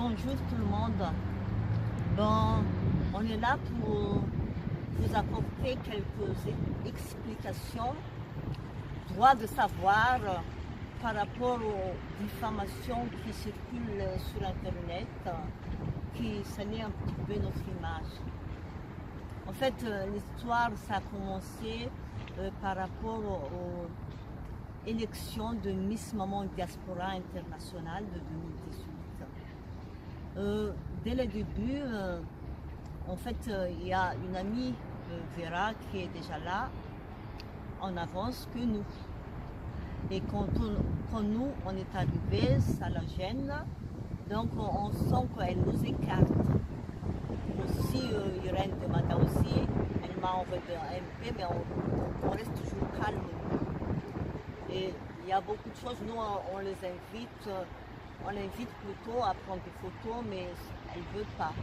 Bonjour tout le monde. Bon, on est là pour vous apporter quelques explications, droit de savoir par rapport aux diffamations qui circulent sur Internet, qui salient un petit peu notre image. En fait, l'histoire, ça a commencé par rapport aux élections de Miss Maman Diaspora Internationale de 2018. Dès le début, en fait, il y a une amie, Vera, qui est déjà là, en avance que nous. Et quand nous, on est arrivés, ça la gêne, donc on sent qu'elle nous écarte. Aussi, Irène de Mada aussi, elle m'a envoyé un MP, mais on reste toujours calme. Et il y a beaucoup de choses, nous, on les invite. On l'invite plutôt à prendre des photos, mais elle ne veut pas.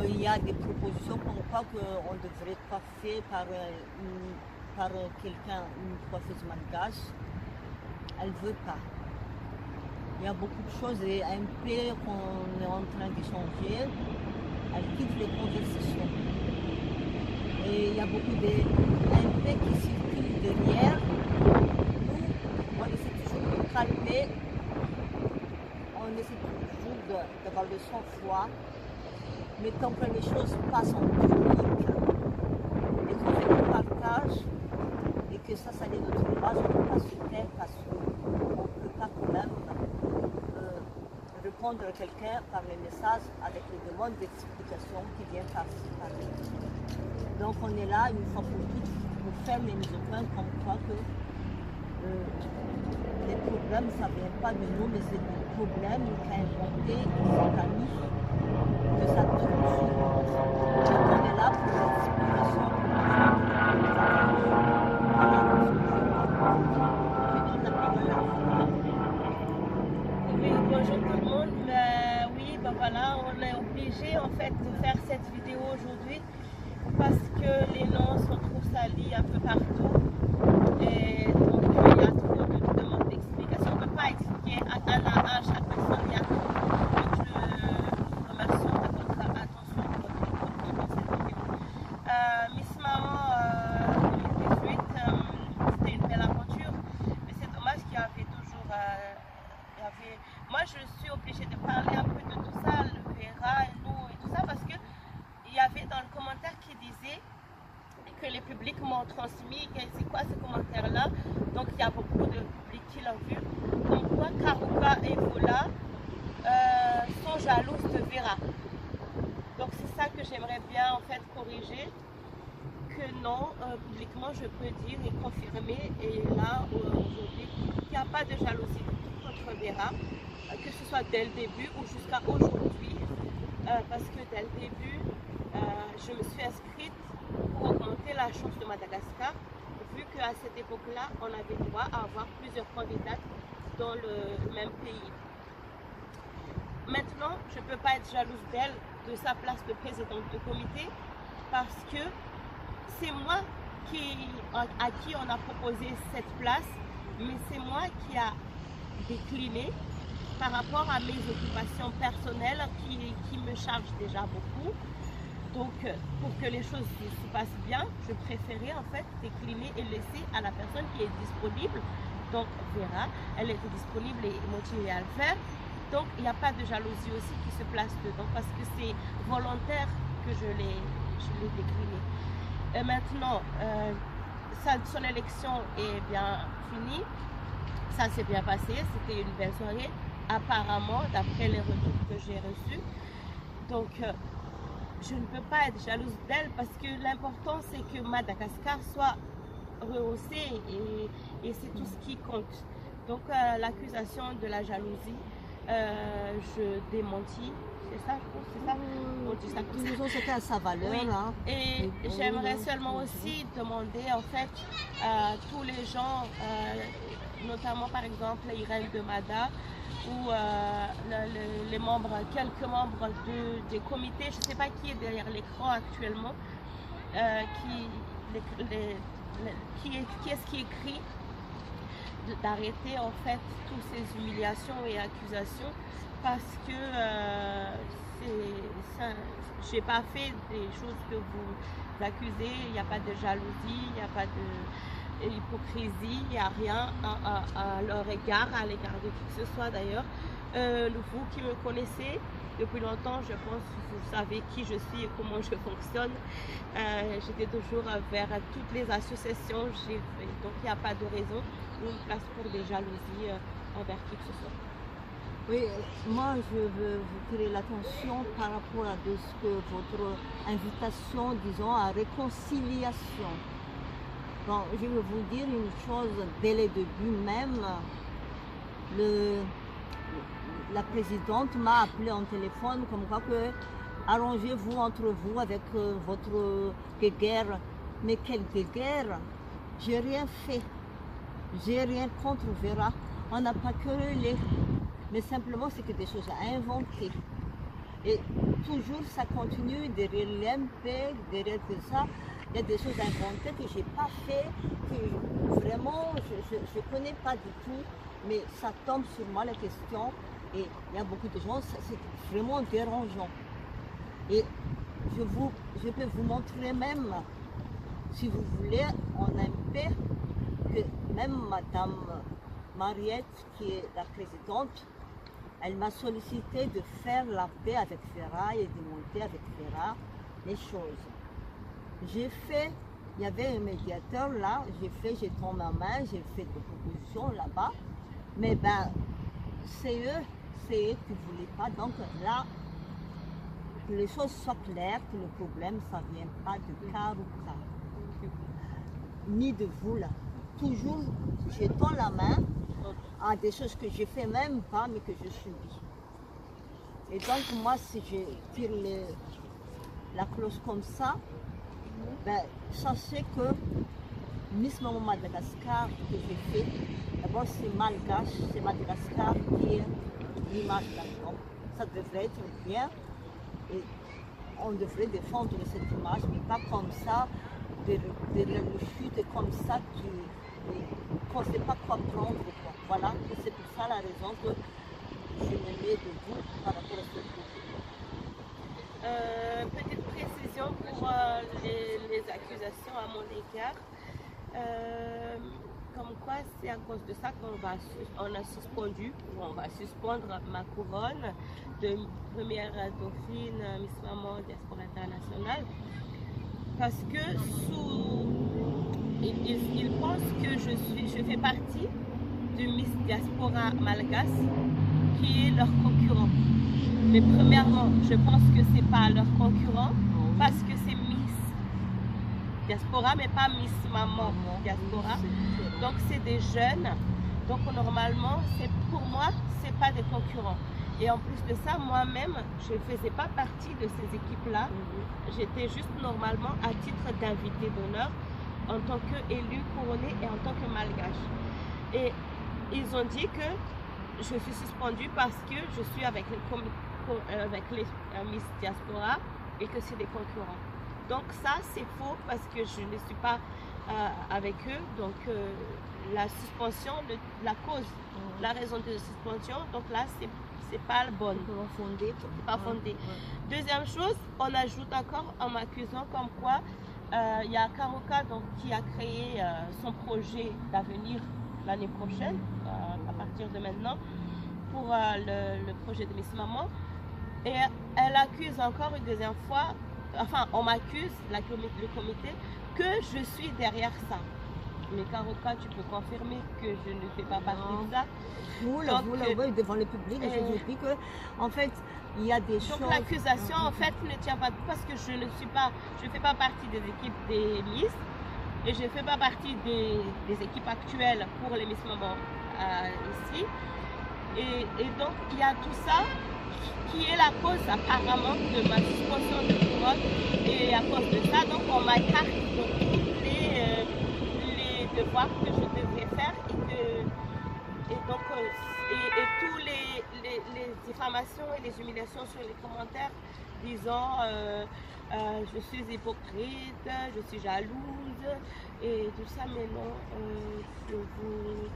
Il y a des propositions comme quoi qu'on devrait coiffer par quelqu'un, une coiffeuse malgache. Elle ne veut pas. Il y a beaucoup de choses et un peu qu'on est en train d'échanger, elle quitte les conversations. Et il y a beaucoup de MP qui circulent derrière. Nous, on essaie toujours de calmer. On essaie toujours d'avoir le sang-froid, mais tant que les choses passent en public et qu'on fait le partage et que ça salit notre image, on ne peut pas se taire parce qu'on ne peut pas quand même répondre à quelqu'un par les messages avec les demandes d'explication qui viennent par-ci, par-là. Donc on est là une fois pour toutes pour faire les mises au point comme quoi que les problèmes, ça ne vient pas de nous, mais c'est des problèmes qu'a inventé cette amie de sa tribu. Donc on est là pour l'explication. Je donne la parole à vous. Oui, bonjour tout le monde. Oui, ben voilà, on est obligé en fait de faire cette vidéo aujourd'hui parce que les noms se trouvent salis un peu partout. Et donc il y a trop de demandes d'explications. On ne peut pas expliquer un à un chaque personne. Il y a donc je remercie de votre attention et de votre écoute dans cette vidéo. Miss Maman 2018, c'était une belle aventure, mais c'est dommage qu'il y avait toujours. Moi je suis obligée de parler un peu de tout ça, le Vera et nous et tout ça, parce que il y avait dans le commentaire qui disait que les publics m'ont transmis, c'est quoi ce commentaire-là? Donc il y a beaucoup de publics qui l'ont vu. Comme quoi Karuka et Vola sont jalouses de Vera. Donc c'est ça que j'aimerais bien en fait corriger. Que non, publiquement je peux dire et confirmer, et là aujourd'hui, qu'il n'y a pas de jalousie contre Vera, que ce soit dès le début ou jusqu'à aujourd'hui, parce que dès le début, je me suis inscrite pour augmenter la chance de Madagascar, vu qu'à cette époque-là, on avait droit à avoir plusieurs candidates dans le même pays. Maintenant, je ne peux pas être jalouse d'elle, de sa place de présidente de comité, parce que c'est moi à qui on a proposé cette place, mais c'est moi qui a décliné par rapport à mes occupations personnelles qui me chargent déjà beaucoup. Donc, pour que les choses se passent bien, je préférais en fait décliner et laisser à la personne qui est disponible. Donc, Vera, elle était disponible et motivée à le faire. Donc, il n'y a pas de jalousie aussi qui se place dedans parce que c'est volontaire que je l'ai décliné. Et maintenant, son élection est bien finie. Ça s'est bien passé. C'était une belle soirée, apparemment, d'après les retours que j'ai reçus. Donc, je ne peux pas être jalouse d'elle parce que l'important c'est que Madagascar soit rehaussé et c'est tout ce qui compte. Donc l'accusation de la jalousie, je démentis, c'est ça, c'est ça. On dit ça comme ça. Disons c'était à sa valeur. Oui. Hein. Et j'aimerais seulement aussi demander en fait à tous les gens, notamment par exemple Irène de Mada, ou les membres, quelques membres des comités, je ne sais pas qui est derrière l'écran actuellement, qui est-ce qui écrit d'arrêter en fait toutes ces humiliations et accusations parce que j'ai pas fait des choses que vous accusez, il n'y a pas de jalousie, il n'y a pas d'hypocrisie, il n'y a rien à leur égard, à l'égard de qui que ce soit d'ailleurs. Vous qui me connaissez depuis longtemps, je pense que vous savez qui je suis et comment je fonctionne. J'étais toujours vers toutes les associations, donc il n'y a pas de raison ou une place pour des jalousies envers qui que ce soit. Oui, moi je veux vous tirer l'attention par rapport à votre invitation, disons, à réconciliation. Bon, je vais vous dire une chose, dès le début même, la présidente m'a appelé en téléphone comme quoi que arrangez-vous entre vous avec votre guerre. Mais quelle guerre? J'ai rien fait. J'ai rien contre Vera. On n'a pas querellé. Mais simplement c'est que des choses à inventer. Et toujours ça continue derrière l'MP, derrière tout ça. Il y a des choses inventées que j'ai pas fait, que vraiment je ne connais pas du tout. Mais ça tombe sur moi la question. Et il y a beaucoup de gens, c'est vraiment dérangeant. Et je peux vous montrer même, si vous voulez, en MP, que même Madame Mariette, qui est la présidente, elle m'a sollicité de faire la paix avec Ferra et de monter avec Ferra les choses. J'ai fait, il y avait un médiateur là, j'ai tendu ma main, j'ai fait des propositions là-bas, mais ben, c'est eux qui ne voulaient pas. Donc là, que les choses soient claires, que le problème, ça ne vient pas de Karuka, ni de vous là. Toujours, je tends la main à des choses que je ne fais même pas, mais que je subis. Et donc moi, si je tire la clause comme ça, ben, sachez que Miss Maman Madagascar que j'ai fait, d'abord c'est malgache, c'est Madagascar qui est l'image là-dedans. Ça devrait être bien et on devrait défendre cette image, mais pas comme ça, derrière le chute, comme ça, qu'on ne sait pas quoi prendre. Quoi. Voilà, c'est pour ça la raison que je me mets debout par rapport à ce sujet. Petite précision pour les accusations à mon égard. Comme quoi c'est à cause de ça qu'on a suspendu, ou on va suspendre ma couronne de première dauphine Miss Maman Diaspora Internationale, parce que ils pensent que je fais partie de Miss Diaspora Malgache qui est leur concurrent. Mais premièrement, je pense que c'est pas leur concurrent parce que c'est Miss Diaspora, mais pas Miss Maman Diaspora. Donc c'est des jeunes. Donc normalement, pour moi, c'est pas des concurrents. Et en plus de ça, moi-même, je ne faisais pas partie de ces équipes-là. J'étais juste normalement à titre d'invité d'honneur en tant qu'élu couronné et en tant que malgache. Et ils ont dit que je suis suspendue parce que je suis avec les Miss Diaspora et que c'est des concurrents. Donc ça, c'est faux parce que je ne suis pas avec eux. Donc la suspension, la cause, la raison de suspension, donc là, c'est pas le bon. C'est pas fondé. Deuxième chose, on ajoute encore en m'accusant comme quoi il y a Karuka donc, qui a créé son projet d'avenir l'année prochaine, à partir de maintenant, pour le projet de Miss Maman. Et elle accuse encore une deuxième fois, enfin on m'accuse, le comité, que je suis derrière ça. Mais Karuka, tu peux confirmer que je ne fais pas partie de ça. Vous, devant le public, je dis que, en fait, il y a des choses... Donc l'accusation, en fait, ne tient pas parce que je ne fais pas partie des équipes des Miss et je ne fais pas partie des équipes actuelles pour les Miss Maman ici. Et donc, il y a tout ça qui est la cause apparemment de ma suspension de couronne. Et à cause de ça, donc on m'écarte de tous les devoirs que je devrais faire et tous les diffamations et les humiliations sur les commentaires disant je suis hypocrite, je suis jalouse et tout ça, mais non, je vous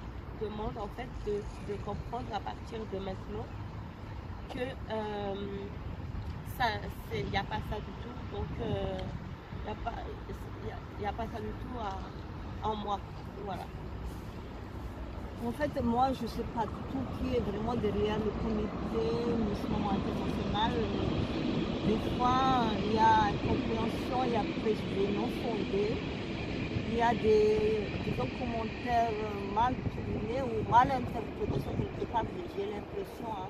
demande en fait de comprendre à partir de maintenant que il n'y a pas ça du tout. Donc il n'y a pas ça du tout en moi. Voilà. En fait, moi, je ne sais pas tout qui est vraiment derrière le comité musulman international. Des fois, il y a incompréhension, il y a préjugés non fondés, il y a des commentaires mal tournés ou mal interprétations quelque part, j'ai l'impression, hein,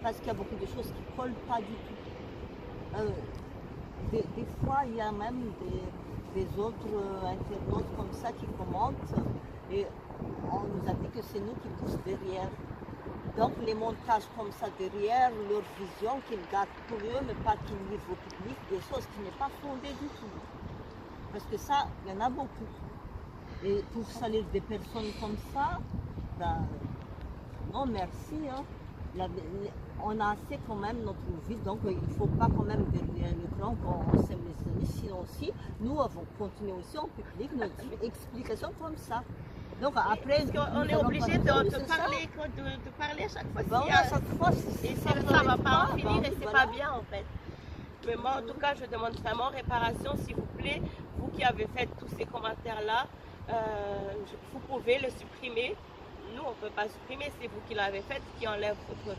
parce qu'il y a beaucoup de choses qui ne collent pas du tout. Des fois, il y a même des autres internautes comme ça qui commentent et on nous a dit que c'est nous qui poussons derrière. Donc les montages comme ça derrière, leur vision qu'ils gardent pour eux, mais pas qu'ils livrent au public, des choses qui n'est pas fondées du tout. Parce que ça, il y en a beaucoup. Et pour salir des personnes comme ça, ben, non merci. Hein. On a assez quand même notre vie, donc il ne faut pas quand même derrière l'écran qu'on s'aime les amis, sinon aussi, nous avons continué aussi en public notre explication comme ça. Donc après, on est obligé de parler à chaque fois. Ben, à chaque fois, et ça ne va pas en finir et c'est pas bien en fait. Mais moi en tout cas je demande vraiment réparation s'il vous plaît. Vous qui avez fait tous ces commentaires là, vous pouvez le supprimer. Nous on ne peut pas supprimer, c'est vous qui l'avez fait, qui enlève votre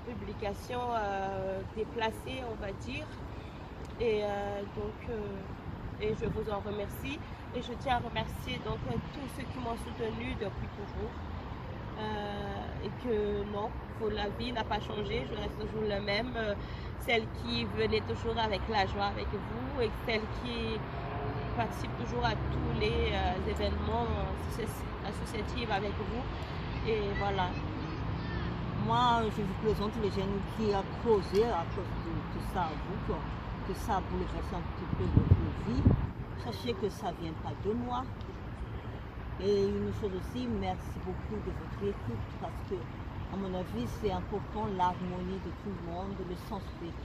publication déplacée on va dire. Et et je vous en remercie. Et je tiens à remercier donc tous ceux qui m'ont soutenu depuis toujours. Et que non, la vie n'a pas changé, je reste toujours le même. Celle qui venait toujours avec la joie avec vous et celle qui participe toujours à tous les événements associatifs avec vous. Et voilà. Moi, je vous présente les jeunes qui a causé à cause de tout ça à vous, que ça a bouleversé un petit peu votre vie. Sachez que ça ne vient pas de moi. Et une chose aussi, merci beaucoup de votre écoute parce que, à mon avis, c'est important l'harmonie de tout le monde, le sens d'écoute.